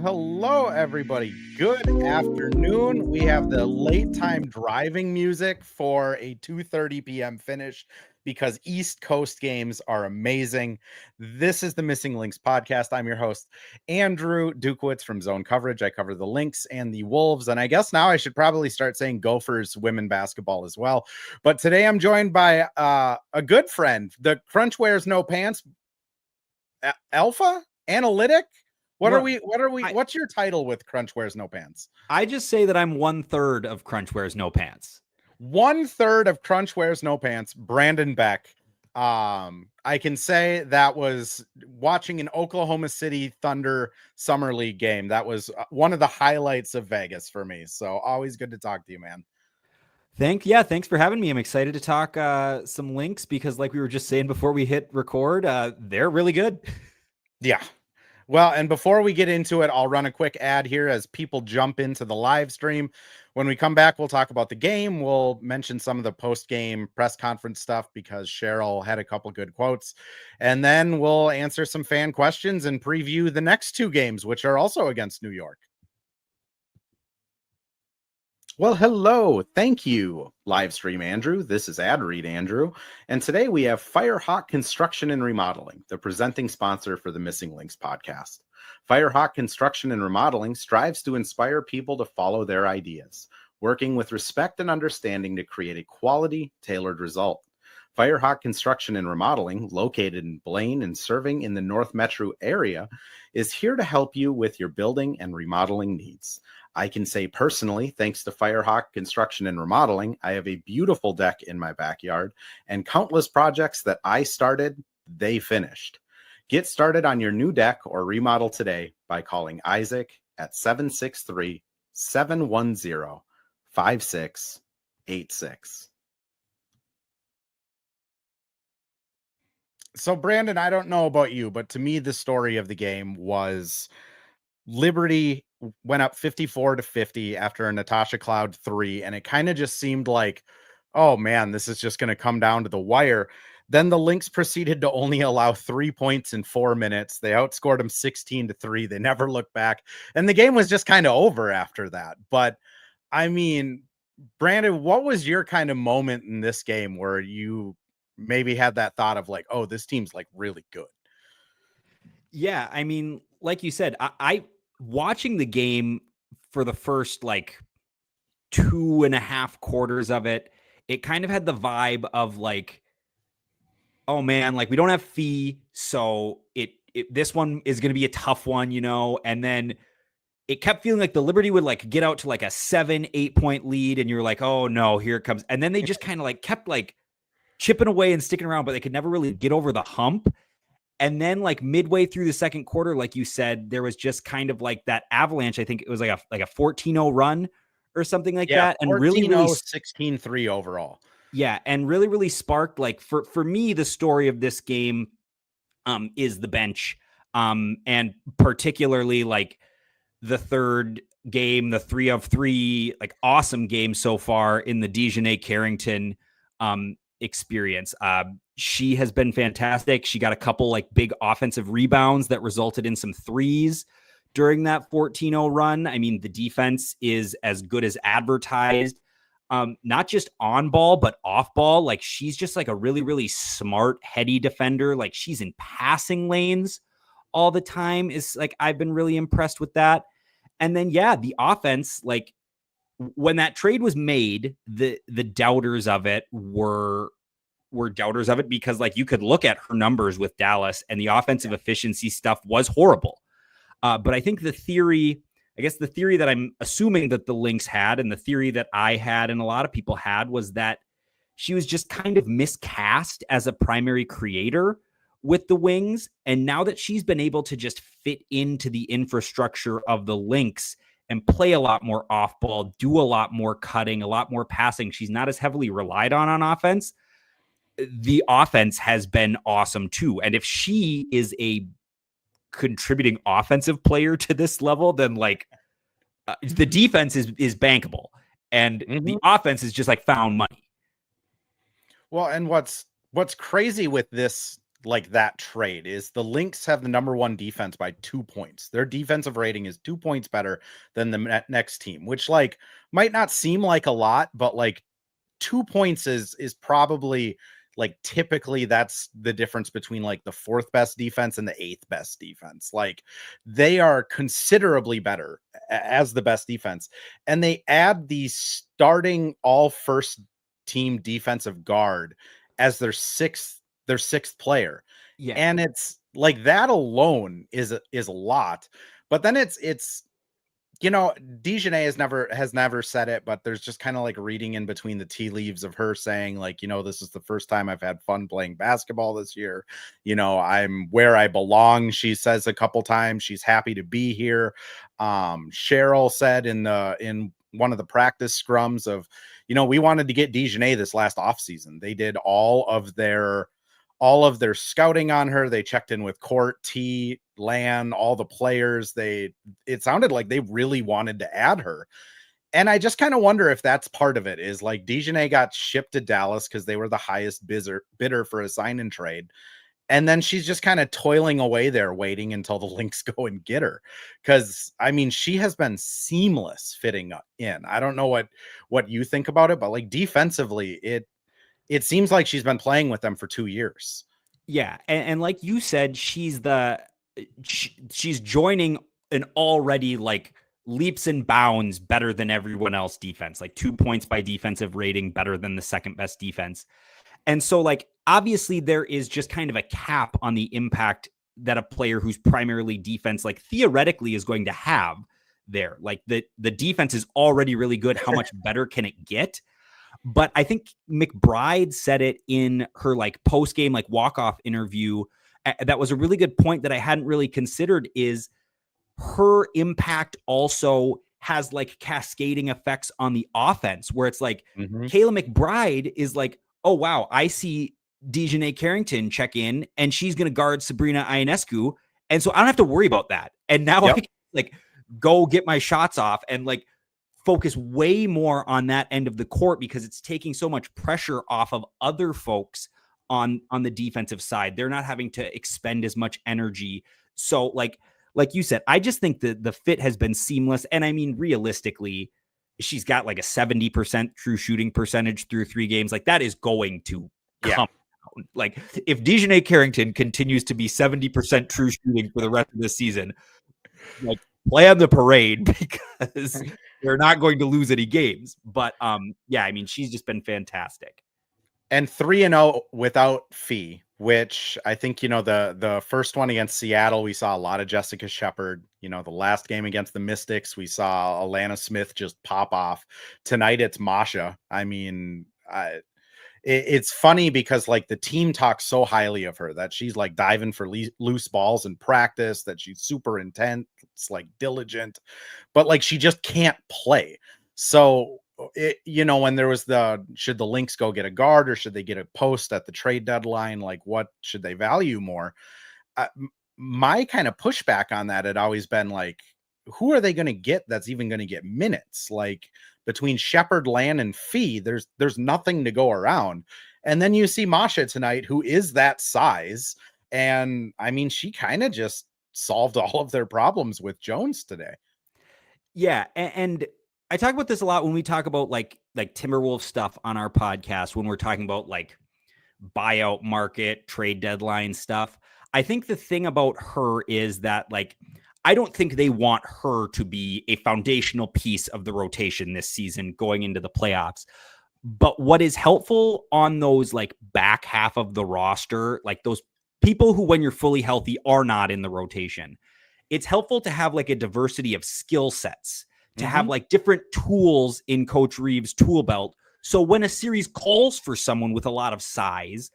Hello, everybody. Good afternoon. We have the late time driving music for a 2:30 p.m. finish because East Coast games are amazing. This is the Missing Links podcast. I'm your host, Andrew Dukowitz from Zone Coverage. I cover the Lynx and the Wolves, and I guess now I should probably start saying Gophers women basketball as well. But today I'm joined by a good friend, the Crunch Wears No Pants Alpha Analytic. What's your title with Crunch Wears No Pants? I just say that I'm 1/3 of Crunch Wears No Pants. 1/3 of Crunch Wears No Pants, Brandon Beck. I can say that was watching an Oklahoma City Thunder Summer League game. That was one of the highlights of Vegas for me. So always good to talk to you, man. Thanks for having me. I'm excited to talk some Lynx because like we were just saying before we hit record, they're really good. Yeah. Well, and before we get into it, I'll run a quick ad here as people jump into the live stream. When we come back, we'll talk about the game. We'll mention some of the post-game press conference stuff because Cheryl had a couple good quotes. And then we'll answer some fan questions and preview the next two games, which are also against New York. Well, hello. Thank you, Livestream Andrew. This is Ad Read Andrew. And today we have Firehawk Construction and Remodeling, the presenting sponsor for the Missing Links podcast. Firehawk Construction and Remodeling strives to inspire people to follow their ideas, working with respect and understanding to create a quality, tailored result. Firehawk Construction and Remodeling, located in Blaine and serving in the North Metro area, is here to help you with your building and remodeling needs. I can say personally, thanks to Firehawk Construction and Remodeling, I have a beautiful deck in my backyard and countless projects that I started, they finished. Get started on your new deck or remodel today by calling Isaac at 763-710-5686. So, Brandon, I don't know about you, but to me, the story of the game was Liberty went up 54-50 after a Natasha Cloud 3, and it kind of just seemed like, oh man, this is just going to come down to the wire. Then the Lynx proceeded to only allow 3 points in 4 minutes. They outscored them 16-3. They never looked back, and the game was just kind of over after that. But I mean, Brandon, what was your kind of moment in this game where you maybe had that thought of like, oh, this team's like really good? Yeah, I mean, like you said, I watching the game for the first like 2.5 quarters of it, it kind of had the vibe of like, oh man, like we don't have Fee, so this one is going to be a tough one, you know. And then it kept feeling like the Liberty would like get out to like a 7-8 point lead, and you're like, oh no, here it comes. And then they just kind of like kept like chipping away and sticking around, but they could never really get over the hump. And then like midway through the second quarter, like you said, there was just kind of like that avalanche. I think it was like a 14-0 run or something like that. And really 16-3 overall. Yeah. And really, really sparked like for me, the story of this game is the bench. And particularly like the third game, the 3 of 3, like awesome game so far in the DiJonai Carrington experience. She has been fantastic. She got a couple like big offensive rebounds that resulted in some threes during that 14-0 run. I mean, the defense is as good as advertised, not just on ball, but off ball. Like she's just like a really, really smart, heady defender. Like she's in passing lanes all the time. Is like, I've been really impressed with that. And then, yeah, the offense, like when that trade was made, the doubters of it were doubters of it because like you could look at her numbers with Dallas and the offensive efficiency stuff was horrible. But I think the theory that I'm assuming that the Lynx had and the theory that I had and a lot of people had was that she was just kind of miscast as a primary creator with the wings. And now that she's been able to just fit into the infrastructure of the Lynx and play a lot more off ball, do a lot more cutting, a lot more passing, she's not as heavily relied on offense. The offense has been awesome too. And if she is a contributing offensive player to this level, then like the defense is bankable and the offense is just like found money. Well, and what's crazy with this like that trade is the Lynx have the number 1 defense by 2 points. Their defensive rating is 2 points better than the next team, which like might not seem like a lot, but like 2 points is probably like typically that's the difference between like the 4th best defense and the 8th best defense. Like they are considerably better as the best defense, and they add the starting all first team defensive guard as their sixth player. Yeah. And it's like that alone is a lot. But then it's you know, DiJonai has never said it, but there's just kind of like reading in between the tea leaves of her saying like, you know, this is the first time I've had fun playing basketball this year. You know, I'm where I belong. She says a couple times she's happy to be here. Cheryl said in one of the practice scrums of, you know, we wanted to get DiJonai this last offseason. They did all of their scouting on her. They checked in with Court, T, Lan, all the players. It sounded like they really wanted to add her. And I just kind of wonder if that's part of it, is like DiJonai got shipped to Dallas because they were the highest bidder for a sign and trade. And then she's just kind of toiling away there, waiting until the Lynx go and get her. Because, I mean, she has been seamless fitting in. I don't know what you think about it, but like defensively, it seems like she's been playing with them for 2 years. Yeah. And like you said, she's joining an already like leaps and bounds better than everyone else defense, like 2 points by defensive rating better than the second best defense. And so like, obviously there is just kind of a cap on the impact that a player who's primarily defense, like theoretically is going to have there. Like the defense is already really good. How much better can it get? But I think McBride said it in her like post-game, like walk-off interview. That was a really good point that I hadn't really considered, is her impact also has like cascading effects on the offense, where it's like Kayla McBride is like, oh, wow, I see DiJonai Carrington check in and she's going to guard Sabrina Ionescu. And so I don't have to worry about that. And now I can like go get my shots off and like focus way more on that end of the court, because it's taking so much pressure off of other folks on the defensive side. They're not having to expend as much energy. So like you said, I just think that the fit has been seamless. And I mean, realistically, she's got like a 70% true shooting percentage through 3 games. Like that is going to come down. Like if DiJonai Carrington continues to be 70% true shooting for the rest of the season, like plan the parade, because they're not going to lose any games. But yeah, I mean, she's just been fantastic. And 3-0 without Fee, which I think, you know, the first one against Seattle, we saw a lot of Jessica Shepard. You know, the last game against the Mystics, we saw Alana Smith just pop off. Tonight, it's Masha. I mean, it's funny because like the team talks so highly of her, that she's like diving for loose balls in practice, that she's super intense, like diligent, but like she just can't play. So you know, when there was should the Lynx go get a guard or should they get a post at the trade deadline? Like what should they value more? My kind of pushback on that had always been like, who are they going to get that's even going to get minutes? Like between Shepard, Lan, and Fee, there's nothing to go around. And then you see Masha tonight, who is that size. And I mean, she kind of just solved all of their problems with Jones today. Yeah. And I talk about this a lot when we talk about like Timberwolves stuff on our podcast, when we're talking about like buyout market, trade deadline stuff. I think the thing about her is that like, I don't think they want her to be a foundational piece of the rotation this season going into the playoffs. But what is helpful on those like back half of the roster, like those people who, when you're fully healthy, are not in the rotation, it's helpful to have like a diversity of skill sets, to have like different tools in Coach Reeves' tool belt. So when a series calls for someone with a lot of size,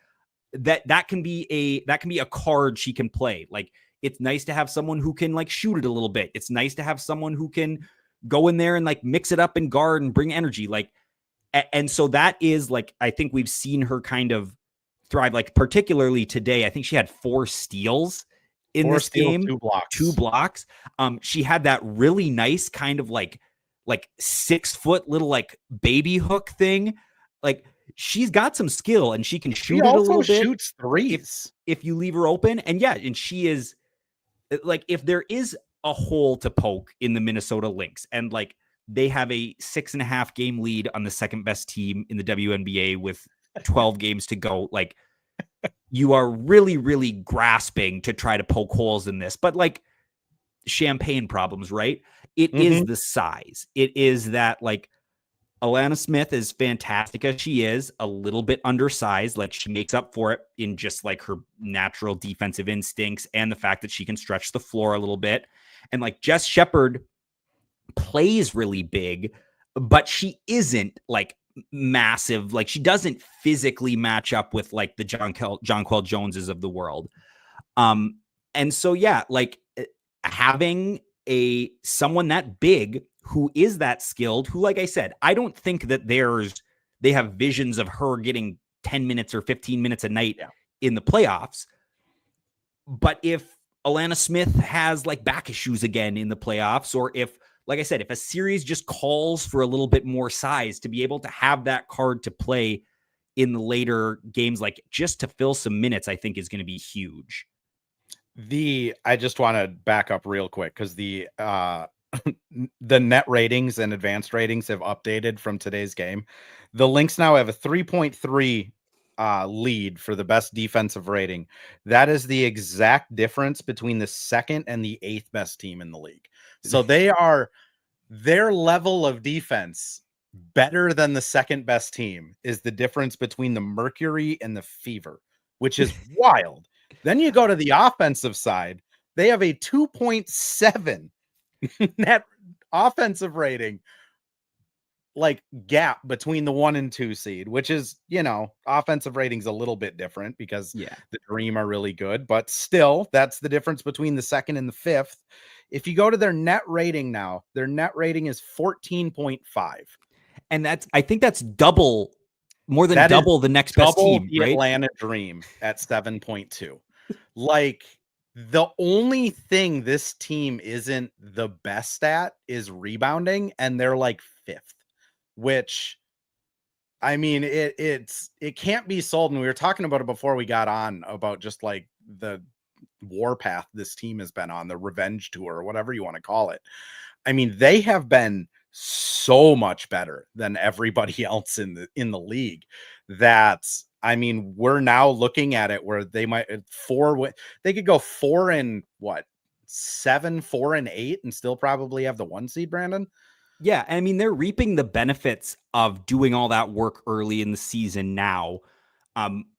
that can be a card she can play. Like it's nice to have someone who can like shoot it a little bit. It's nice to have someone who can go in there and like mix it up and guard and bring energy. Like, and so that is like, I think we've seen her kind of thrive, like particularly today. I think she had 4 steals in this game, 2 blocks. She had that really nice kind of like 6 foot little like baby hook thing. Like she's got some skill and she can shoot She it a also little bit shoots threes if you leave her open. And yeah, and she is like, if there is a hole to poke in the Minnesota Lynx, and like they have a 6.5 game lead on the second best team in the WNBA with 12 games to go, like you are really, really grasping to try to poke holes in this, but like champagne problems, right? It is the size. It is that like Alana Smith, is fantastic as she is, a little bit undersized. Like she makes up for it in just like her natural defensive instincts and the fact that she can stretch the floor a little bit. And like Jess Shepard plays really big, but she isn't like massive. Like she doesn't physically match up with like the Jonquel Joneses of the world. And so, yeah, like having someone that big who is that skilled, who, like I said, I don't think that they have visions of her getting 10 minutes or 15 minutes a night in the playoffs. But if Alana Smith has like back issues again in the playoffs, or if, like I said, if a series just calls for a little bit more size, to be able to have that card to play in the later games, like just to fill some minutes, I think is going to be huge. I just want to back up real quick because the net ratings and advanced ratings have updated from today's game. The Lynx now have a 3.3 lead for the best defensive rating. That is the exact difference between the second and the 8th best team in the league. So their level of defense better than the second best team is the difference between the Mercury and the Fever, which is wild. Then you go to the offensive side. They have a 2.7 net offensive rating, like gap between the 1 and 2 seed, which is, offensive ratings a little bit different because the Dream are really good, but still that's the difference between the 2nd and the 5th. If you go to their net rating now, their net rating is 14.5. And I think that's more than double the next best team, the right? Atlanta Dream at 7.2. Like the only thing this team isn't the best at is rebounding, and they're like 5th, which, I mean, it can't be sold. And we were talking about it before we got on, about just like the warpath this team has been on, the revenge tour, or whatever you want to call it. I mean, they have been so much better than everybody else in the league that, I mean, we're now looking at it where they might they could go 4-7, 4-8 and still probably have the 1 seed, Brandon. Yeah. I mean, they're reaping the benefits of doing all that work early in the season now,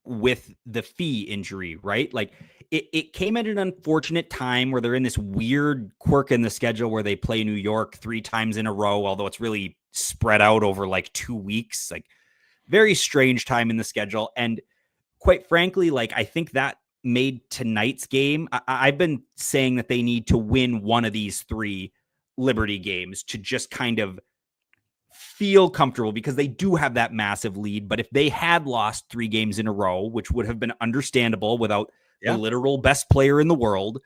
with the Fee injury, right? Like it came at an unfortunate time where they're in this weird quirk in the schedule where they play New York 3 times in a row, although it's really spread out over like 2 weeks, like very strange time in the schedule. And quite frankly, like I think that made tonight's game, I've been saying that they need to win one of these 3 Liberty games to just kind of feel comfortable, because they do have that massive lead. But if they had lost 3 games in a row, which would have been understandable without the literal best player in the world,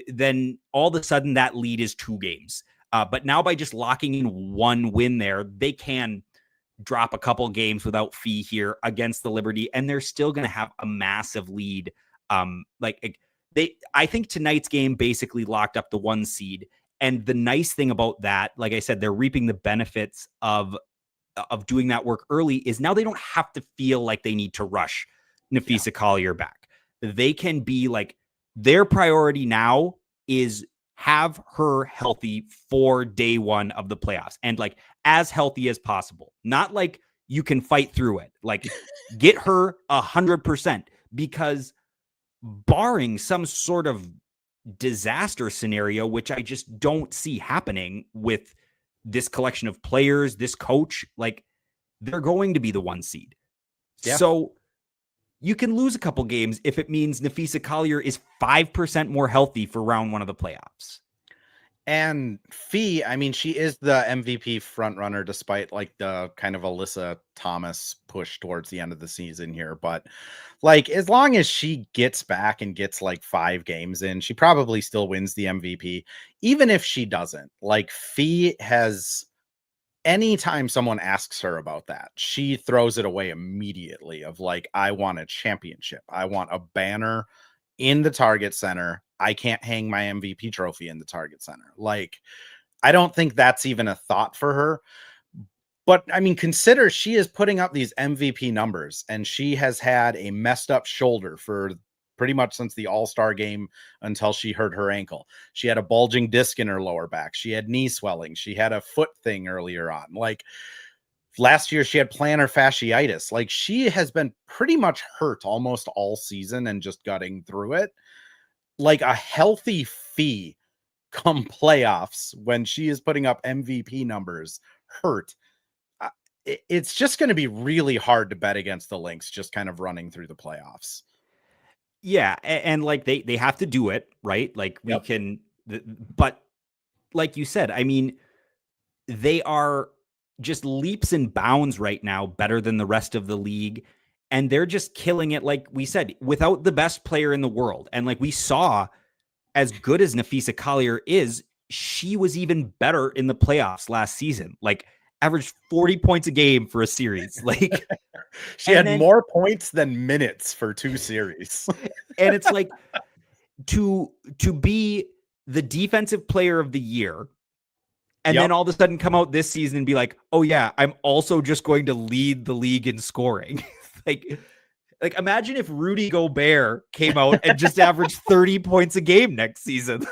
then all of a sudden that lead is 2 games. But now by just locking in 1 win there, they can drop a couple games without Fee here against the Liberty, and they're still going to have a massive lead. I think tonight's game basically locked up the 1 seed. And the nice thing about that, like I said, they're reaping the benefits of doing that work early, is now they don't have to feel like they need to rush Napheesa Collier back. They can be like, their priority now is have her healthy for day 1 of the playoffs, and like as healthy as possible. Not like you can fight through it. Like get her 100%, because barring some sort of disaster scenario, which I just don't see happening with this collection of players, this coach, like they're going to be the 1 seed. Yeah. So you can lose a couple games if it means Napheesa Collier is 5% more healthy for round 1 of the playoffs. And Fee, I mean, she is the MVP front runner, despite like the kind of Alyssa Thomas push towards the end of the season here. But like, as long as she gets back and gets like 5 games in, she probably still wins the MVP. Even if she doesn't, like Fee has anytime someone asks her about that, she throws it away immediately of like, I want a championship. I want a banner in the Target Center. I can't hang my MVP trophy in the Target Center. Like, I don't think that's even a thought for her. But I mean, consider she is putting up these MVP numbers and she has had a messed up shoulder for pretty much since the All-Star game until she hurt her ankle. She had a bulging disc in her lower back. She had knee swelling. She had a foot thing earlier on. Like last year, she had plantar fasciitis. Like she has been pretty much hurt almost all season and just gutting through it. Like a healthy Fee come playoffs when she is putting up MVP numbers hurt. It's just going to be really hard to bet against the Lynx just kind of running through the playoffs. Yeah, and like they have to do it, right? Like we can, but like you said, I mean, they are just leaps and bounds right now better than the rest of the league, and they're just killing it. Like we said, without the best player in the world, and like we saw, as good as Napheesa Collier is, she was even better in the playoffs last season. Like averaged 40 points a game for a series. Like she had more points than minutes for 2 series. And it's like to be the defensive player of the year and then all of a sudden come out this season and be like, oh yeah, I'm also just going to lead the league in scoring. like imagine if Rudy Gobert came out and just averaged 30 points a game next season.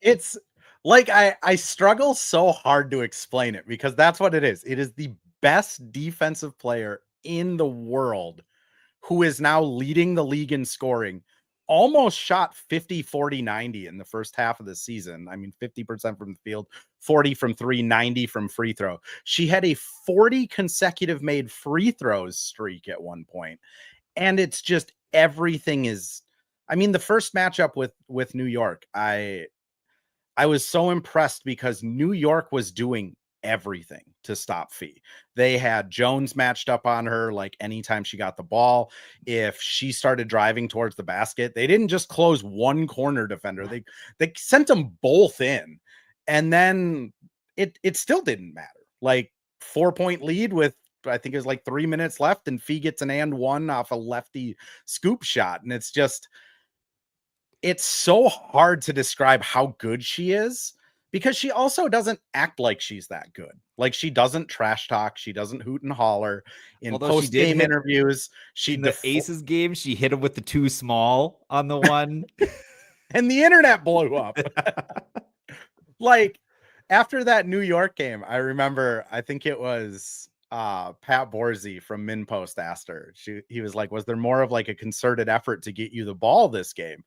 It's like, I struggle so hard to explain it because that's what it is. It is the best defensive player in the world who is now leading the league in scoring. Almost shot 50, 40, 90 in the first half of the season. I mean, 50% from the field, 40 from 3, 90 from free throw. She had a 40 consecutive made free throws streak at one point. And it's just everything is, I mean, the first matchup with New York, I was so impressed because New York was doing everything to stop Fee. They had Jones matched up on her like anytime she got the ball. If she started driving towards the basket, they didn't just close one corner defender. They sent them both in. And then it still didn't matter. Like 4-point lead with I think it was like 3 minutes left and Fee gets an and one off a lefty scoop shot. And it's so hard to describe how good she is because she also doesn't act like she's that good. Like she doesn't trash talk. She doesn't hoot and holler in post-game interviews. In the Aces game, she hit him with the too small on the one. And the internet blew up. Like after that New York game, I remember, I think it was Pat Borsey from MinPost asked her, he was like, was there more of like a concerted effort to get you the ball this game?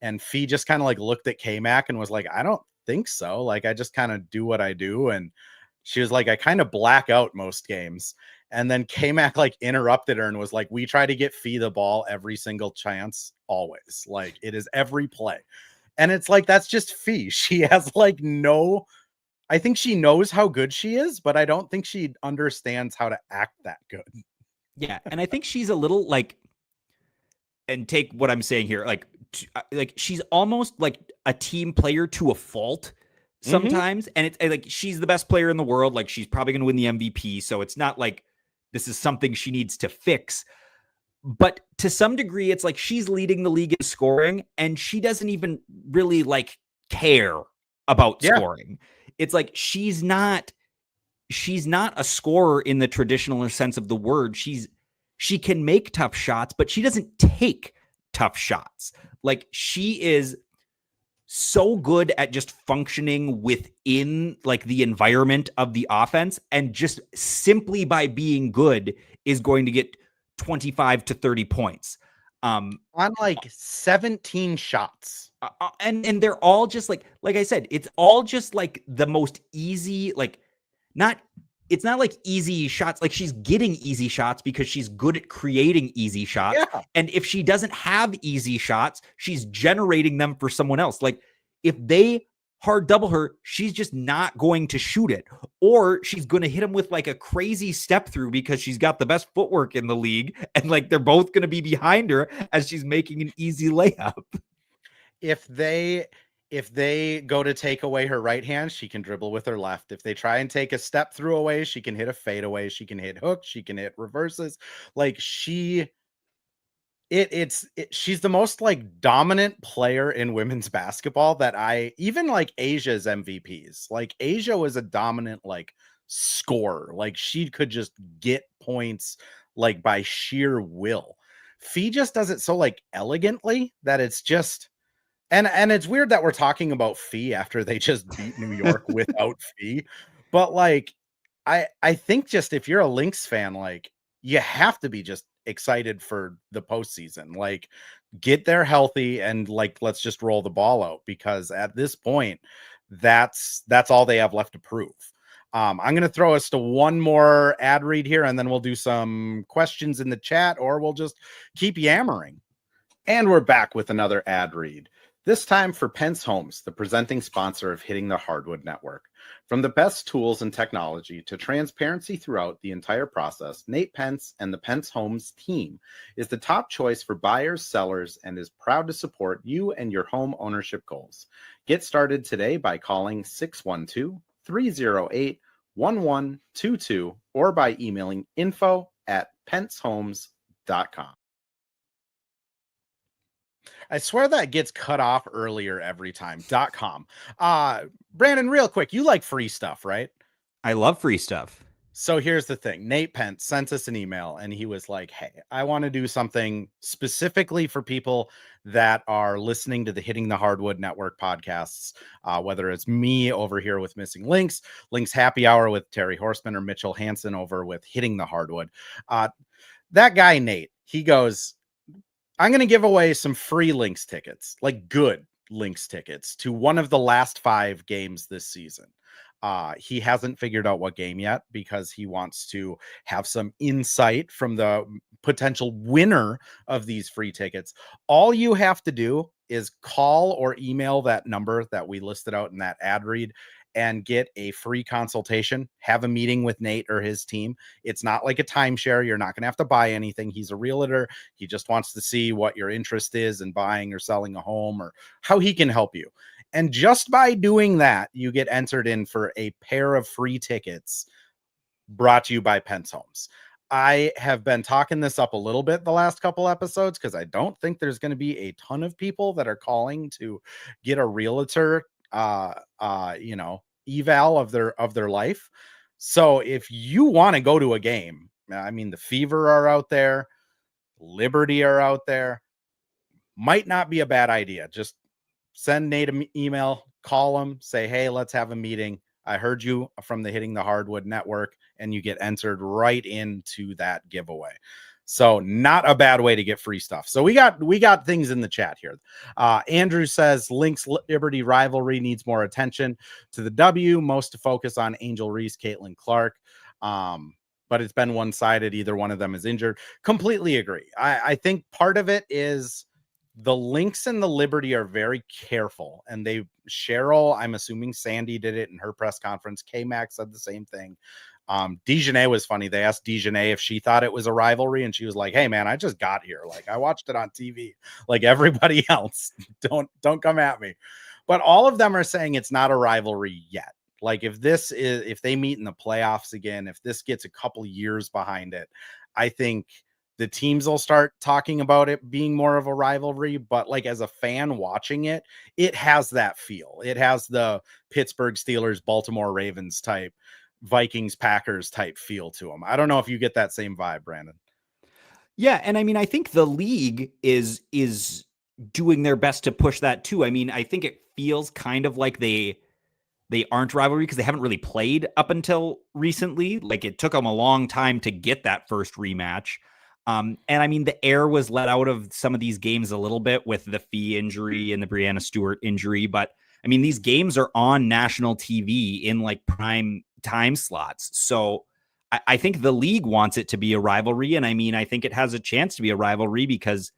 And Fee just kind of like looked at K-Mac and was like, I don't think so. Like, I just kind of do what I do. And she was like, I kind of black out most games. And then K-Mac like interrupted her and was like, we try to get Fee the ball every single chance, always. Like it is every play. And it's like, that's just Fee. She has like I think she knows how good she is, but I don't think she understands how to act that good. Yeah. And I think she's a little like, and take what I'm saying here, like she's almost like a team player to a fault sometimes. And it's like, she's the best player in the world. Like she's probably going to win the MVP. So it's not like this is something she needs to fix, but to some degree, it's like she's leading the league in scoring and she doesn't even really like care about scoring. It's like, she's not a scorer in the traditional sense of the word. She can make tough shots, but she doesn't take tough shots. Like she is so good at just functioning within like the environment of the offense, and just simply by being good is going to get 25 to 30 points. On like 17 shots. And they're all just like I said, it's all just like the most easy, like it's not like easy shots. Like she's getting easy shots because she's good at creating easy shots. Yeah. And if she doesn't have easy shots, she's generating them for someone else. Like if they hard double her, she's just not going to shoot it, or she's going to hit him with like a crazy step through because she's got the best footwork in the league. And like, they're both going to be behind her as she's making an easy layup. If if they go to take away her right hand, she can dribble with her left. If they try and take a step through away, she can hit a fadeaway. She can hit hooks. She can hit reverses. Like she's the most like dominant player in women's basketball that even like Asia's MVPs. Like Asia was a dominant like scorer. Like she could just get points like by sheer will. Fee just does it so like elegantly that it's just. And it's weird that we're talking about Fee after they just beat New York without Fee. But like I think just if you're a Lynx fan, like you have to be just excited for the postseason. Like get there healthy and like let's just roll the ball out, because at this point, that's all they have left to prove. I'm going to throw us to one more ad read here, and then we'll do some questions in the chat, or we'll just keep yammering. And we're back with another ad read. This time for Pence Homes, the presenting sponsor of Hitting the Hardwood Network. From the best tools and technology to transparency throughout the entire process, Nate Pence and the Pence Homes team is the top choice for buyers, sellers, and is proud to support you and your home ownership goals. Get started today by calling 612-308-1122 or by emailing info@pencehomes.com. I swear that gets cut off earlier every time. .com. Brandon, real quick, you like free stuff, right? I love free stuff. So here's the thing. Nate Pence sent us an email and he was like, hey, I want to do something specifically for people that are listening to the Hitting the Hardwood Network podcasts, whether it's me over here with Missing Links, Links Happy Hour with Terry Horseman, or Mitchell Hansen over with Hitting the Hardwood. That guy, Nate, he goes, I'm going to give away some free Lynx tickets, like good Lynx tickets, to one of the last 5 games this season. He hasn't figured out what game yet because he wants to have some insight from the potential winner of these free tickets. All you have to do is call or email that number that we listed out in that ad read and get a free consultation, have a meeting with Nate or his team. It's not like a timeshare. You're not going to have to buy anything. He's a realtor. He just wants to see what your interest is in buying or selling a home or how he can help you. And just by doing that, you get entered in for a pair of free tickets brought to you by Pence Homes. I have been talking this up a little bit the last couple episodes because I don't think there's going to be a ton of people that are calling to get a realtor eval of their life. So if you want to go to a game, I mean, the Fever are out there, Liberty are out there, might not be a bad idea. Just send Nate an email, call him, say, hey, let's have a meeting. I heard you from the Hitting the Hardwood Network, and you get entered right into that giveaway. So not a bad way to get free stuff. So we got things in the chat here. Andrew says Lynx-Liberty rivalry needs more attention to the W, most to focus on Angel Reese, Caitlin Clark. But it's been one-sided. Either one of them is injured. Completely agree. I think part of it is the Lynx and the Liberty are very careful, and Cheryl, I'm assuming Sandy did it in her press conference. K-Max said the same thing. DiJonai was funny. They asked DiJonai if she thought it was a rivalry, and she was like, hey man, I just got here. Like I watched it on TV like everybody else. Don't come at me. But all of them are saying it's not a rivalry yet. Like if they meet in the playoffs again, if this gets a couple years behind it, I think the teams will start talking about it being more of a rivalry. But like as a fan watching it, it has that feel. It has the Pittsburgh Steelers, Baltimore Ravens type, Vikings Packers type feel to them. I don't know if you get that same vibe, Brandon. Yeah, and I mean, I think the league is doing their best to push that too. I mean, I think it feels kind of like they aren't rivalry because they haven't really played up until recently. Like it took them a long time to get that first rematch. And I mean, the air was let out of some of these games a little bit with the Fee injury and the Brianna Stewart injury. But I mean, these games are on national TV in like prime time slots. So I think the league wants it to be a rivalry. And I mean, I think it has a chance to be a rivalry because,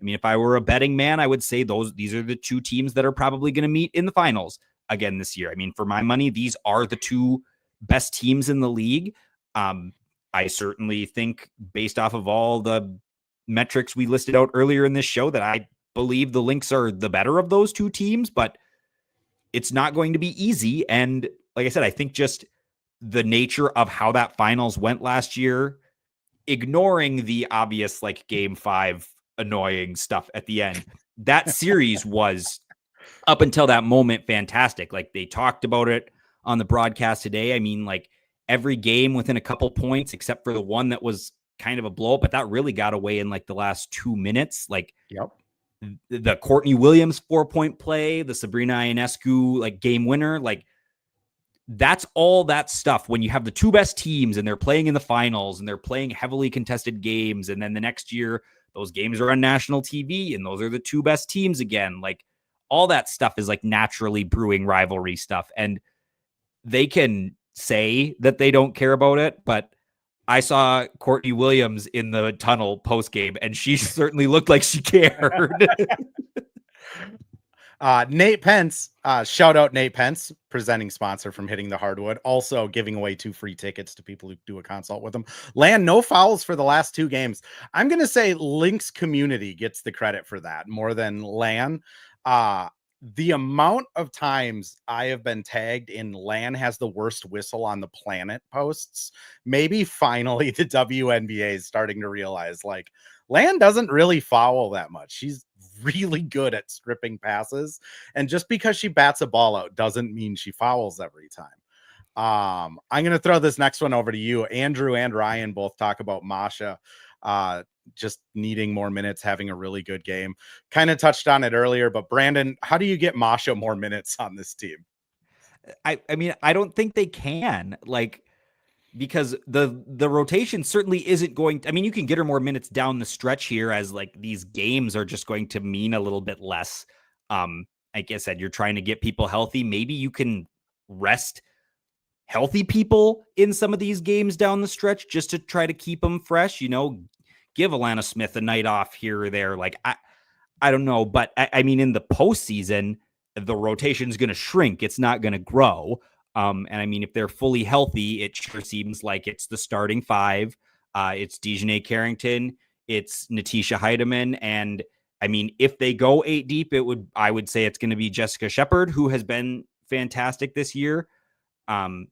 I mean, if I were a betting man, I would say these are the two teams that are probably going to meet in the finals again this year. I mean, for my money, these are the two best teams in the league. I certainly think based off of all the metrics we listed out earlier in this show that I believe the Lynx are the better of those two teams, but it's not going to be easy. And like I said, I think just the nature of how that finals went last year, ignoring the obvious like game 5 annoying stuff at the end, that series was up until that moment fantastic. Like they talked about it on the broadcast today. I mean, like every game within a couple points, except for the one that was kind of a blow up, but that really got away in like the last 2 minutes. Like the Courtney Williams 4-point play, the Sabrina Ionescu like game winner, like that's all that stuff. When you have the two best teams and they're playing in the finals and they're playing heavily contested games, and then the next year those games are on national TV and those are the two best teams again, like all that stuff is like naturally brewing rivalry stuff. And they can say that they don't care about it, but I saw Courtney Williams in the tunnel post game, and she certainly looked like she cared. Nate Pence, shout out Nate Pence, presenting sponsor from Hitting the Hardwood, also giving away 2 free tickets to people who do a consult with them. Land no fouls for the last 2 games. I'm going to say Lynx community gets the credit for that more than LAN. The amount of times I have been tagged in LAN has the worst whistle on the planet posts. Maybe finally the WNBA is starting to realize like LAN doesn't really foul that much. She's really good at stripping passes. And just because she bats a ball out doesn't mean she fouls every time. I'm going to throw this next one over to you. Andrew and Ryan both talk about Masha just needing more minutes, having a really good game. Kind of touched on it earlier, but Brandon, how do you get Masha more minutes on this team? I mean, I don't think they can, like, because the rotation certainly isn't going to, I mean, you can get her more minutes down the stretch here as like these games are just going to mean a little bit less. Like I said, you're trying to get people healthy. Maybe you can rest healthy people in some of these games down the stretch just to try to keep them fresh, you know, give Alana Smith a night off here or there. Like, I don't know, but I mean, in the postseason, the rotation is going to shrink. It's not going to grow. And I mean, if they're fully healthy, it sure seems like it's the starting 5. It's DiJonai Carrington, it's Natisha Heidemann. And I mean, if they go 8 deep, I would say it's going to be Jessica Shepard, who has been fantastic this year. And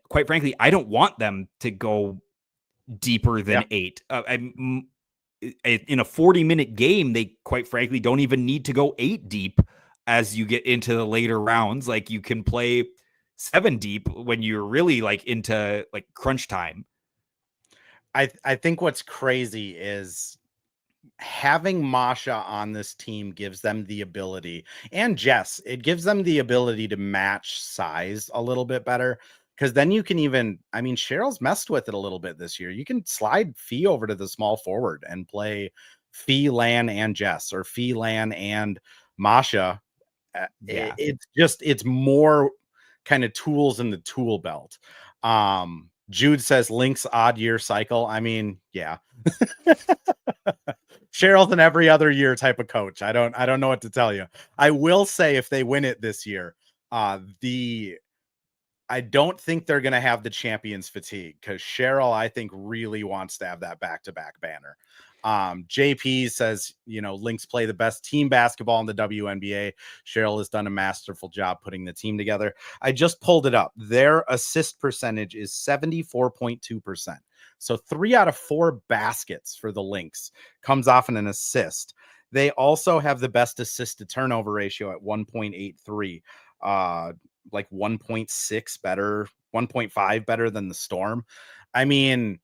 quite frankly, I don't want them to go deeper than 8. In a 40-minute game, they quite frankly don't even need to go 8 deep as you get into the later rounds. Like you can play 7 deep when you're really like into like crunch time. I think what's crazy is having Masha on this team gives them the ability, and Jess, it gives them the ability to match size a little bit better. Because then you can even, I mean, Cheryl's messed with it a little bit this year. You can slide Fee over to the small forward and play Fee, Lan, and Jess, or Fee, Lan, and Masha. Yeah. It's more kind of tools in the tool belt. Jude says Lynx odd year cycle. I mean, yeah. Cheryl's an every other year type of coach. I don't know what to tell you. I will say if they win it this year, I don't think they're going to have the champions fatigue, because Cheryl, I think, really wants to have that back-to-back banner. JP says, you know, Lynx play the best team basketball in the WNBA. Cheryl has done a masterful job putting the team together. I just pulled it up. Their assist percentage is 74.2%. So 3 out of 4 baskets for the Lynx comes off in an assist. They also have the best assist to turnover ratio at 1.83. Like 1.6 better, 1.5 better than the Storm. I mean,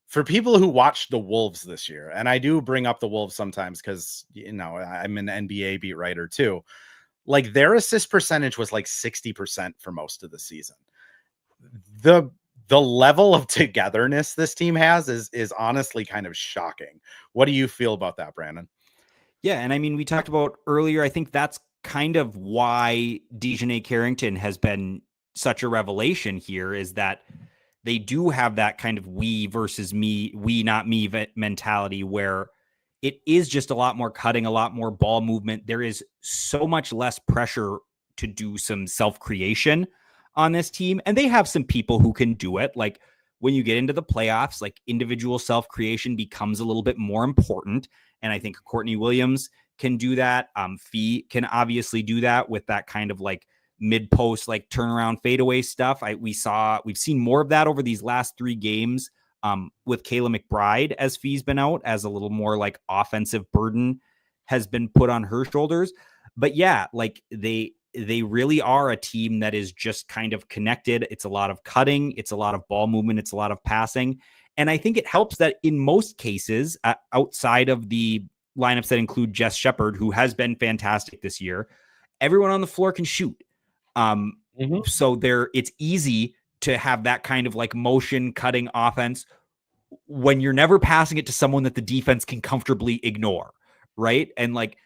for people who watched the Wolves this year, and I do bring up the Wolves sometimes because, you know, I'm an NBA beat writer too, like their assist percentage was like 60% for most of the season. The level of togetherness this team has is honestly kind of shocking. What do you feel about that, Brandon? Yeah, and I mean, we talked about earlier, I think that's kind of why DiJonai Carrington has been such a revelation here, is that they do have that kind of we versus me, we not me mentality, where it is just a lot more cutting, a lot more ball movement. There is so much less pressure to do some self-creation on this team. And they have some people who can do it. Like when you get into the playoffs, like individual self-creation becomes a little bit more important. And I think Courtney Williams can do that. Fee can obviously do that with that kind of like mid post, like turnaround fadeaway stuff. We've seen more of that over these last 3 games with Kayla McBride as Fee's been out, as a little more like offensive burden has been put on her shoulders. But yeah, like they really are a team that is just kind of connected. It's a lot of cutting. It's a lot of ball movement. It's a lot of passing. And I think it helps that in most cases, outside of the lineups that include Jess Shepard, who has been fantastic this year, everyone on the floor can shoot. So it's easy to have that kind of like motion cutting offense when you're never passing it to someone that the defense can comfortably ignore. Right. And like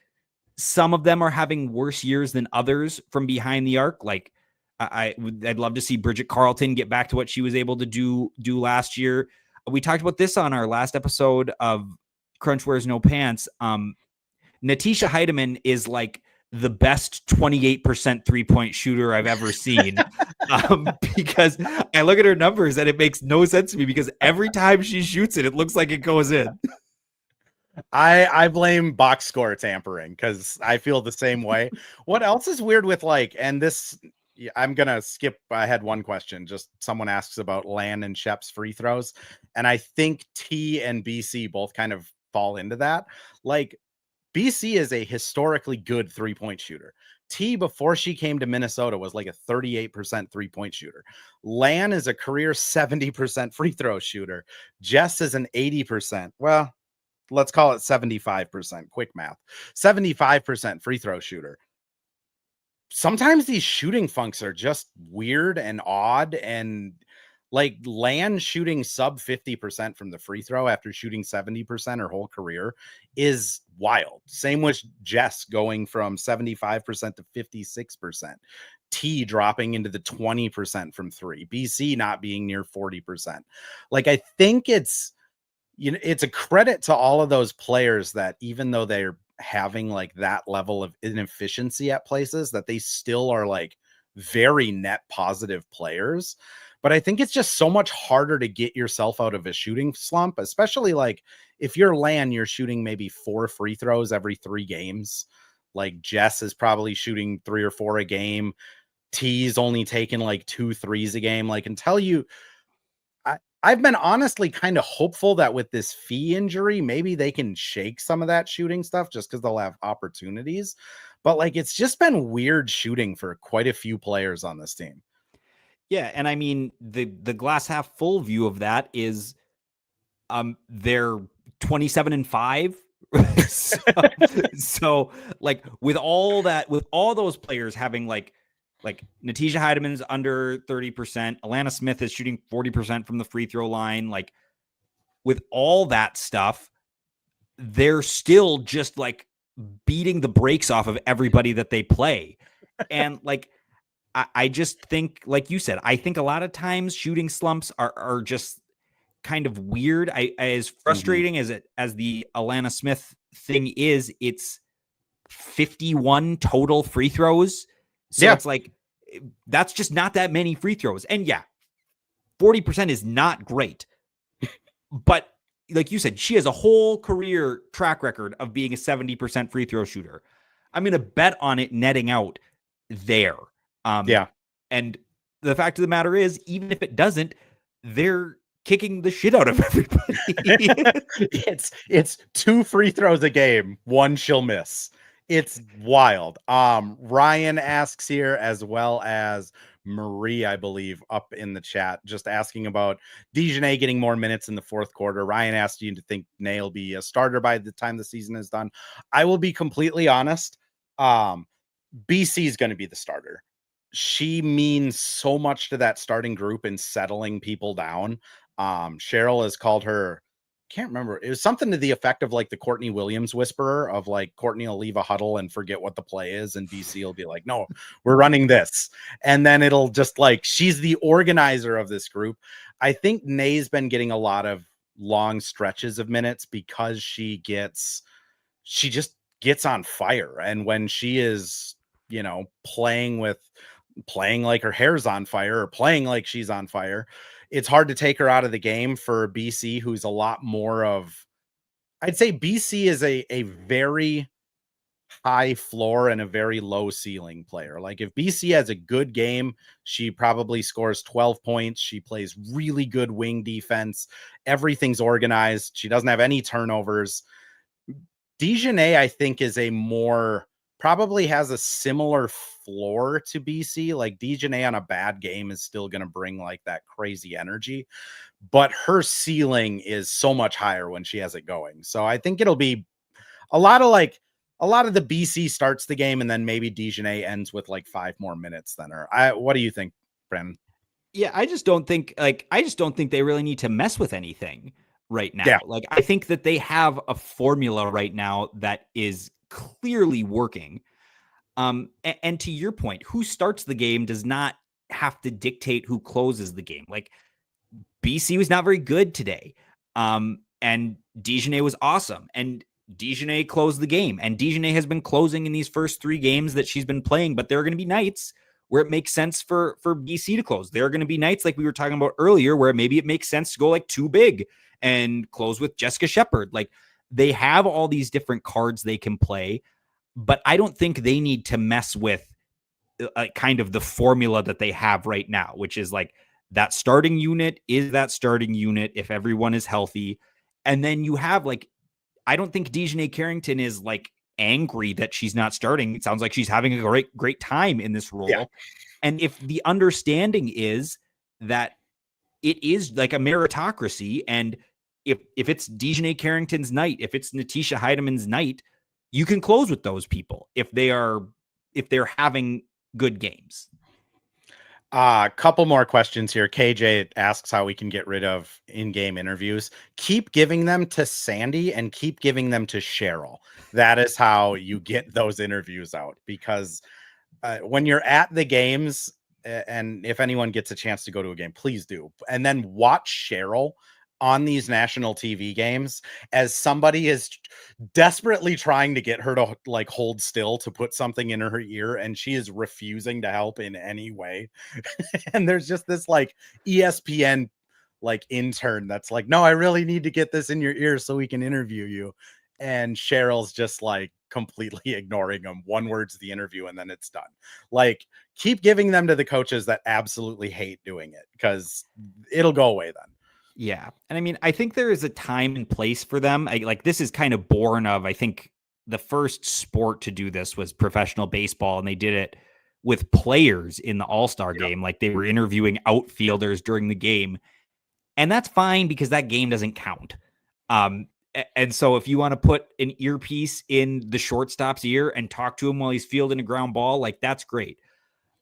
some of them are having worse years than others from behind the arc. Like I'd love to see Bridget Carlton get back to what she was able to do last year. We talked about this on our last episode of Crunch Wears No Pants. Natisha Heidemann is like the best 28% 3-point shooter I've ever seen. Because I look at her numbers and it makes no sense to me, because every time she shoots it, it looks like it goes in. I blame box score tampering, because I feel the same way. What else is weird with like, and this, I'm going to skip ahead one question. Just someone asks about Lan and Shep's free throws. And I think T and BC both kind of fall into that. Like, BC is a historically good 3-point shooter. T, before she came to Minnesota, was like a 38% 3-point shooter. Lan is a career 70% free throw shooter. Jess is an 80%. Well, let's call it 75%. Quick math. 75% free throw shooter. Sometimes these shooting funks are just weird and odd, and like Lan shooting sub 50% from the free throw after shooting 70% her whole career is wild. Same with Jess going from 75% to 56%. T dropping into the 20% from 3. BC not being near 40%. Like, I think it's a credit to all of those players that even though they're having like that level of inefficiency at places, that they still are like very net positive players. But I think it's just so much harder to get yourself out of a shooting slump, especially like if you're Lan, you're shooting maybe 4 free throws every 3 games. Like Jess is probably shooting 3 or 4 a game. T's only taking like 2 threes a game. Like, until I've been honestly kind of hopeful that with this Fee injury, maybe they can shake some of that shooting stuff just because they'll have opportunities. But like, it's just been weird shooting for quite a few players on this team. Yeah, and I mean the glass half full view of that is they're 27-5. so like with all those players having like Natisha Heidemann's under 30%, Alana Smith is shooting 40% from the free throw line, like with all that stuff, they're still just like beating the brakes off of everybody that they play. And like I just think, like you said, I think a lot of times shooting slumps are just kind of weird. As frustrating as the Alana Smith thing is, it's 51 total free throws. So it's like, that's just not that many free throws. And yeah, 40% is not great. But like you said, she has a whole career track record of being a 70% free throw shooter. I'm going to bet on it netting out there. And the fact of the matter is, even if it doesn't, they're kicking the shit out of everybody. It's 2 free throws a game, 1 she'll miss. It's wild. Ryan asks here, as well as Marie, I believe, up in the chat, just asking about DiJonai getting more minutes in the 4th quarter. Ryan asked you to think Nay will be a starter by the time the season is done. I will be completely honest. BC is going to be the starter. She means so much to that starting group and settling people down. Cheryl has called her, can't remember, it was something to the effect of like the Courtney Williams whisperer, of like Courtney will leave a huddle and forget what the play is, and BC will be like, no, we're running this. And then it'll just like, she's the organizer of this group. I think Nay's been getting a lot of long stretches of minutes because she just gets on fire. And when she is, playing like her hair's on fire, or playing like she's on fire, it's hard to take her out of the game for BC, who's a lot more of, I'd say BC is a very high floor and a very low ceiling player. Like if BC has a good game, she probably scores 12 points. She plays really good wing defense. Everything's organized. She doesn't have any turnovers. DiJonai, I think, is a more probably has a similar floor to BC. Like DiJonai on a bad game is still going to bring like that crazy energy, but her ceiling is so much higher when she has it going. So I think it'll be a lot of the BC starts the game and then maybe DiJonai ends with like 5 more minutes than her. What do you think, Brandon? Yeah, I just don't think they really need to mess with anything right now. Yeah. Like I think that they have a formula right now that is clearly working. And to your point, who starts the game does not have to dictate who closes the game. Like BC was not very good today. And DiJonai was awesome. And DiJonai closed the game. And DiJonai has been closing in these first 3 games that she's been playing, but there are going to be nights where it makes sense for BC to close. There are going to be nights like we were talking about earlier where maybe it makes sense to go like too big and close with Jessica Shepard. Like they have all these different cards they can play, but I don't think they need to mess with kind of the formula that they have right now, which is like that starting unit is that starting unit if everyone is healthy. And then you have like, I don't think DiJonai Carrington is like angry that she's not starting. It sounds like she's having a great time in this role. Yeah. And if the understanding is that it is like a meritocracy, and if it's DiJonai Carrington's night, if it's Natisha Heidemann's night, you can close with those people if they're having good games. A couple more questions here. KJ asks how we can get rid of in-game interviews. Keep giving them to Sandy and keep giving them to Cheryl. That is how you get those interviews out, because when you're at the games, and if anyone gets a chance to go to a game, please do. And then watch Cheryl on these national TV games as somebody is desperately trying to get her to like hold still to put something in her ear, and she is refusing to help in any way. And there's just this like ESPN like intern that's like, no, I really need to get this in your ear so we can interview you. And Cheryl's just like completely ignoring them. One word's the interview and then it's done. Like keep giving them to the coaches that absolutely hate doing it, because it'll go away then. Yeah. And I mean, I think there is a time and place for them. Like this is kind of born of, I think the first sport to do this was professional baseball, and they did it with players in the All-Star game. Like they were interviewing outfielders during the game, and that's fine because that game doesn't count. And so if you want to put an earpiece in the shortstop's ear and talk to him while he's fielding a ground ball, like that's great.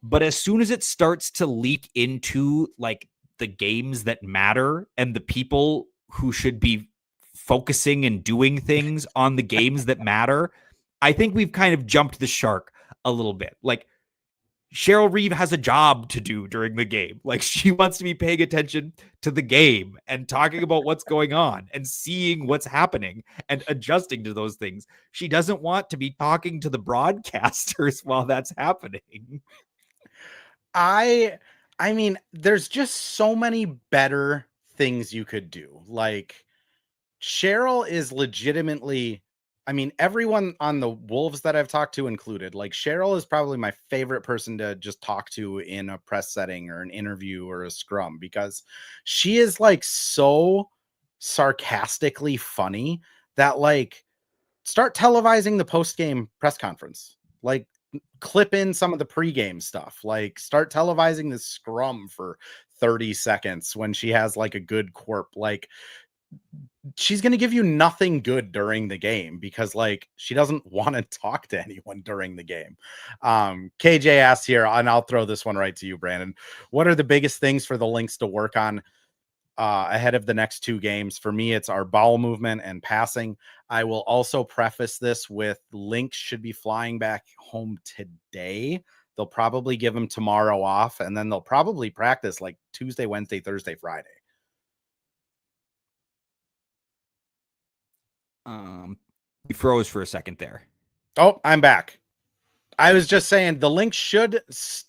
But as soon as it starts to leak into like the games that matter and the people who should be focusing and doing things on the games that matter, I think we've kind of jumped the shark a little bit. Like Cheryl Reeve has a job to do during the game. Like she wants to be paying attention to the game and talking about what's going on and seeing what's happening and adjusting to those things. She doesn't want to be talking to the broadcasters while that's happening. I mean, there's just so many better things you could do. Like Cheryl is legitimately, I mean, everyone on the Wolves that I've talked to included, like Cheryl is probably my favorite person to just talk to in a press setting or an interview or a scrum, because she is like so sarcastically funny that like start televising the post-game press conference. Like clip in some of the pregame stuff, like start televising the scrum for 30 seconds when she has like a good quirp. Like she's going to give you nothing good during the game because like she doesn't want to talk to anyone during the game. KJ asked here, and I'll throw this one right to you, Brandon. What are the biggest things for the Lynx to work on ahead of the next 2 games? For me, it's our ball movement and passing. I will also preface this with Lynx should be flying back home today. They'll probably give them tomorrow off, and then they'll probably practice like Tuesday, Wednesday, Thursday, Friday. You froze for a second there. Oh, I'm back. I was just saying the Lynx should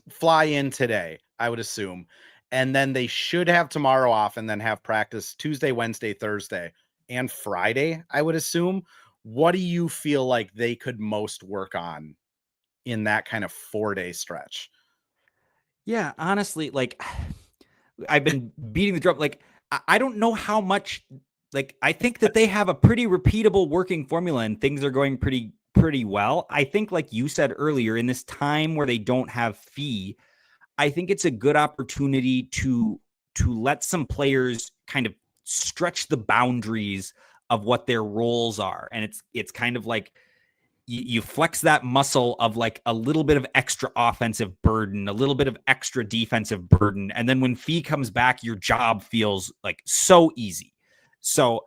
fly in today, I would assume. And then they should have tomorrow off and then have practice Tuesday, Wednesday, Thursday, and Friday, I would assume, what do you feel like they could most work on in that kind of 4-day stretch? Yeah, honestly, like I've been beating the drum. Like I don't know how much. Like I think that they have a pretty repeatable working formula, and things are going pretty well. I think, like you said earlier, in this time where they don't have fee, I think it's a good opportunity to let some players kind of stretch the boundaries of what their roles are, and it's kind of like you flex that muscle of like a little bit of extra offensive burden, a little bit of extra defensive burden. And then when Fee comes back, your job feels like so easy. So,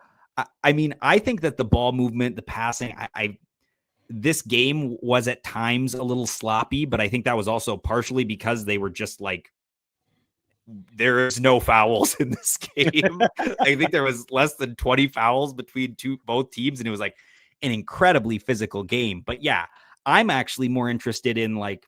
I mean, I think that the ball movement, the passing, this game was at times a little sloppy, but I think that was also partially because they were just like, there is no fouls in this game. I think there was less than 20 fouls between both teams, and it was like an incredibly physical game. But yeah, I'm actually more interested in like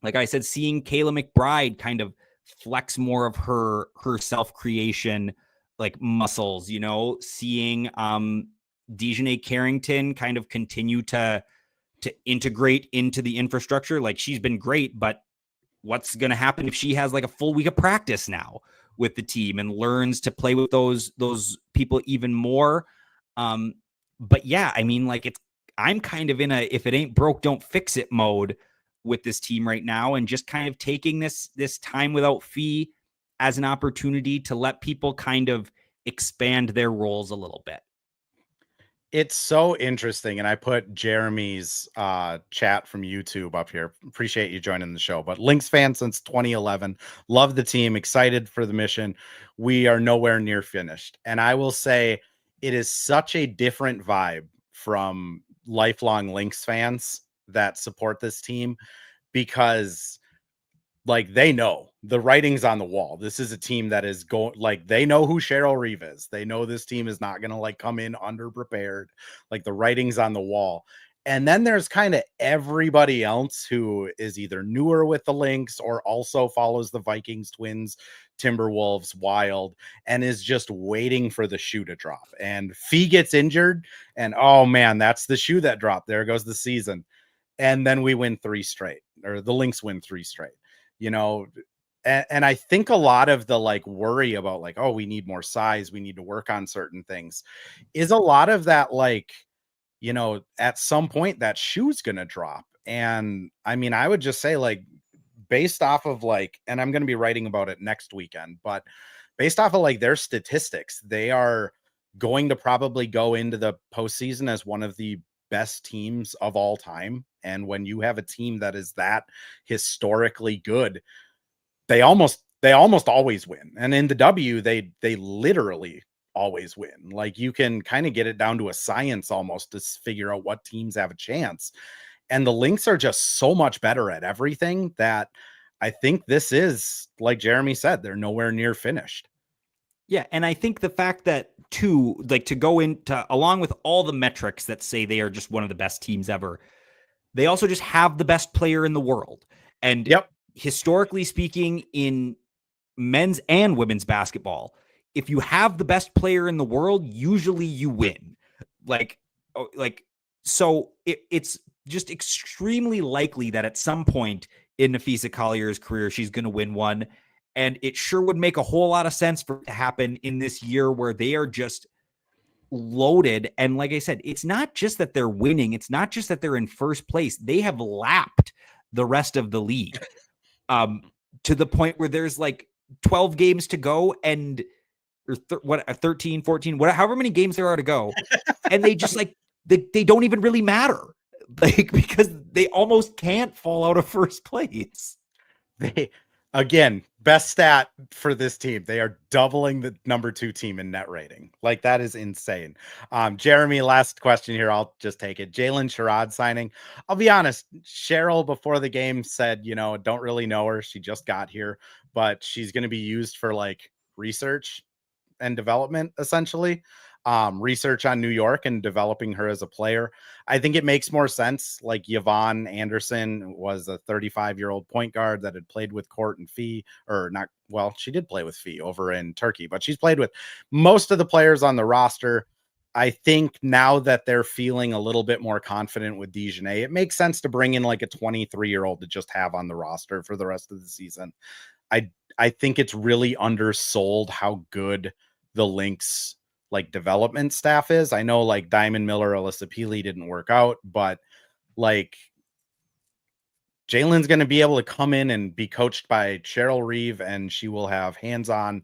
I said, seeing Kayla McBride kind of flex more of her self-creation like muscles, you know, seeing DiJonai Carrington kind of continue to integrate into the infrastructure. Like she's been great, but what's going to happen if she has like a full week of practice now with the team and learns to play with those people even more? But yeah, I mean, like I'm kind of in a, if it ain't broke, don't fix it mode with this team right now, and just kind of taking this time without Fee as an opportunity to let people kind of expand their roles a little bit. It's so interesting. And I put Jeremy's chat from YouTube up here. Appreciate you joining the show. But Lynx fan since 2011. Love the team. Excited for the mission. We are nowhere near finished. And I will say it is such a different vibe from lifelong Lynx fans that support this team, because like they know the writing's on the wall. This is a team that is going, like they know who Cheryl Reeve is. They know this team is not going to like come in underprepared. Like the writing's on the wall. And then there's kind of everybody else who is either newer with the Lynx or also follows the Vikings, Twins, Timberwolves, Wild, and is just waiting for the shoe to drop. And Fee gets injured, and oh man, that's the shoe that dropped. There goes the season. And then we win 3 straight, or the Lynx win 3 straight. You know, and I think a lot of the like worry about like, oh, we need more size, we need to work on certain things, is a lot of that like, you know, at some point that shoe's gonna drop. And I mean, I would just say like, based off of like, and I'm gonna be writing about it next weekend, but based off of like their statistics, they are going to probably go into the postseason as one of the best teams of all time. And when you have a team that is that historically good, they almost always win. And in the W, they literally always win. Like you can kind of get it down to a science almost to figure out what teams have a chance. And the Lynx are just so much better at everything that I think this is, like Jeremy said, they're nowhere near finished. Yeah, and I think the fact that too, like to go into, along with all the metrics that say they are just one of the best teams ever, they also just have the best player in the world. And yep, historically speaking, in men's and women's basketball, if you have the best player in the world, usually you win. So it's just extremely likely that at some point in Nafisa Collier's career, she's going to win one. And it sure would make a whole lot of sense for it to happen in this year where they are just loaded. And like I said, it's not just that they're winning. It's not just that they're in first place. They have lapped the rest of the league to the point where there's like 12 games to go and 13, 14, however many games there are to go. And they just like, they don't even really matter. Like, because they almost can't fall out of first place. They, again, best stat for this team, they are doubling the number 2 team in net rating. Like that is insane. Jeremy, last question here, I'll just take it. Jalen Sherrod signing. I'll be honest, Cheryl before the game said, you know, don't really know her, she just got here, but she's going to be used for like research and development, essentially. Research on New York and developing her as a player. I think it makes more sense. Like Yvonne Anderson was a 35-year-old point guard that had played with Court and Fee, or not. Well, she did play with Fee over in Turkey, but she's played with most of the players on the roster. I think now that they're feeling a little bit more confident with DiJonai, it makes sense to bring in like a 23-year-old to just have on the roster for the rest of the season. I think it's really undersold how good the Lynx like development staff is. I know like Diamond Miller, Alyssa Peely didn't work out, but like Jalen's going to be able to come in and be coached by Cheryl Reeve, and she will have hands-on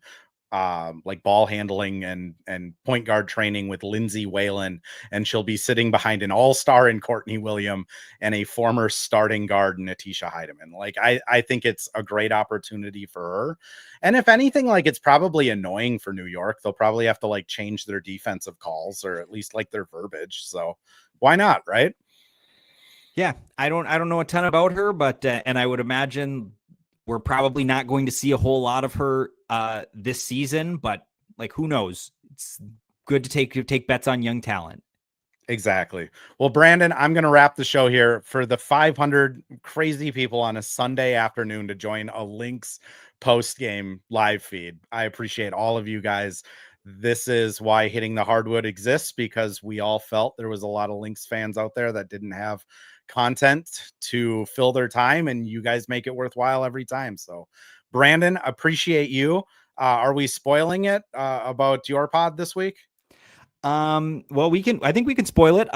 like ball handling and point guard training with Lindsay Whalen, and she'll be sitting behind an all-star in Courtney William and a former starting guard Natisha Heidemann. Like I think it's a great opportunity for her. And if anything, like it's probably annoying for New York. They'll probably have to like change their defensive calls or at least like their verbiage. So why not, right? Yeah, I don't know a ton about her, but and I would imagine we're probably not going to see a whole lot of her this season, but like who knows? It's good to take bets on young talent. Exactly. Well, Brandon, I'm going to wrap the show here. For the 500 crazy people on a Sunday afternoon to join a Lynx post-game live feed, I appreciate all of you guys. This is why Hitting the Hardwood exists, because we all felt there was a lot of Lynx fans out there that didn't have content to fill their time, and you guys make it worthwhile every time. So Brandon, appreciate you. Are we spoiling it about your pod this week? Well, I think we can spoil it.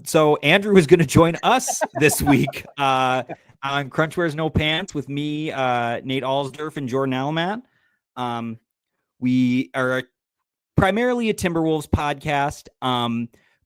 So Andrew is going to join us this week on Crunch Wears No Pants with me, Nate Alsdorf and Jordan Alamat. We are primarily a Timberwolves podcast.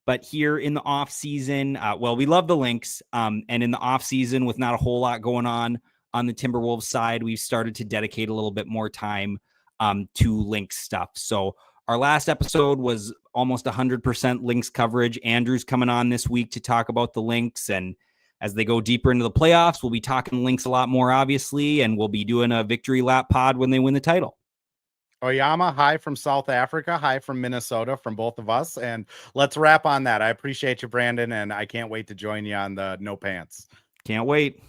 But here in the off season, we love the Lynx. And in the off season, with not a whole lot going on the Timberwolves side, we've started to dedicate a little bit more time to Lynx stuff. So our last episode was almost 100% Lynx coverage. Andrew's coming on this week to talk about the Lynx, and as they go deeper into the playoffs, we'll be talking Lynx a lot more, obviously, and we'll be doing a victory lap pod when they win the title. Oyama, hi from South Africa, hi from Minnesota, from both of us. And let's wrap on that. I appreciate you, Brandon, and I can't wait to join you on the No Pants. Can't wait.